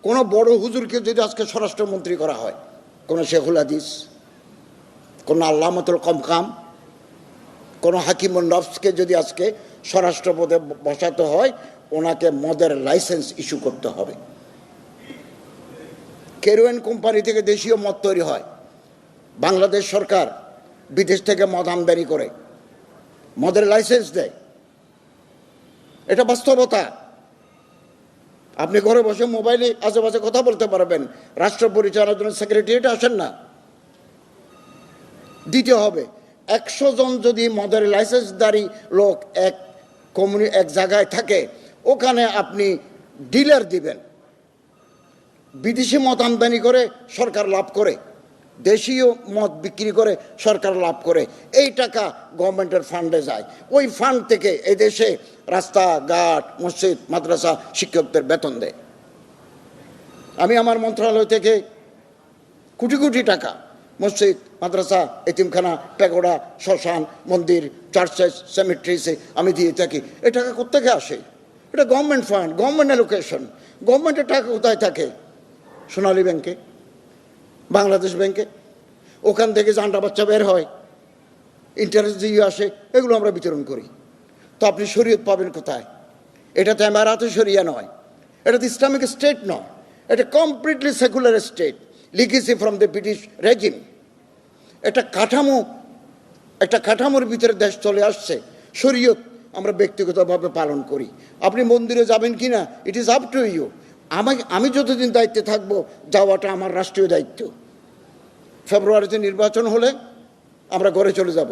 কোনো বড় হুজুরকে যদি আজকে স্বরাষ্ট্রমন্ত্রী করা হয়, কোনো শেখুল হাদিস, কোনো আল্লামাতুল কমকাম, কোনো হাকিমুন নফসকে যদি আজকে স্বরাষ্ট্র পদে বসাতে হয়, ওনাকে মদের লাইসেন্স ইস্যু করতে হবে। কেরোয়েন কোম্পানি থেকে দেশীয় মদ তৈরি হয়, বাংলাদেশ সরকার বিদেশ থেকে মদ আমদানি করে মদের লাইসেন্স দেয়। এটা বাস্তবতা। আপনি ঘরে বসে মোবাইলে আশেপাশে কথা বলতে পারবেন, রাষ্ট্র পরিচালনার জন্য সেক্রেটারিয়েটে আসেন না। দিতে হবে। 100 জন যদি মদের লাইসেন্সধারী লোক এক জায়গায় থাকে, ওখানে আপনি ডিলার দিবেন। বিদেশি মদ আমদানি করে সরকার লাভ করে, দেশীয় মদ বিক্রি করে সরকার লাভ করে। এই টাকা গভর্নমেন্টের ফান্ডে যায়। ওই ফান্ড থেকে এই দেশে রাস্তাঘাট, মসজিদ, মাদ্রাসা, শিক্ষকদের বেতন দেয়। আমি আমার মন্ত্রণালয় থেকে কোটি কোটি টাকা মসজিদ, মাদ্রাসা, এতিমখানা, প্যাগোডা, শ্মশান, মন্দির, চার্চেস, সেমিট্রিসে আমি দিয়ে থাকি। এই টাকা কোত্থেকে আসে? এটা গভর্নমেন্ট ফান্ড, গভর্নমেন্ট অ্যালোকেশন। গভর্নমেন্টের টাকা কোথায় থাকে? সোনালী ব্যাংকে, বাংলাদেশ ব্যাংকে। ওখান থেকে জান্ডা বাচ্চা বের হয়, ইন্টারেস্ট দিয়ে আসে, এগুলো আমরা বিতরণ করি। তো আপনি শরীয়ত পাবেন কোথায়? এটা তো এমারাতে শরিয়া নয়, এটা তো ইসলামিক স্টেট নয়, এটা completely secular state, legacy from the British regime. একটা কাঠামোর ভিতরে দেশ চলে আসছে। শরীয়ত আমরা ব্যক্তিগতভাবে পালন করি। আপনি মন্দিরে যাবেন কি না, it is up to you. আমি যতদিন দায়িত্বে থাকবো, যাওয়াটা আমার রাষ্ট্রীয় দায়িত্ব। ফেব্রুয়ারিতে নির্বাচন হলে আমরা ঘরে চলে যাব।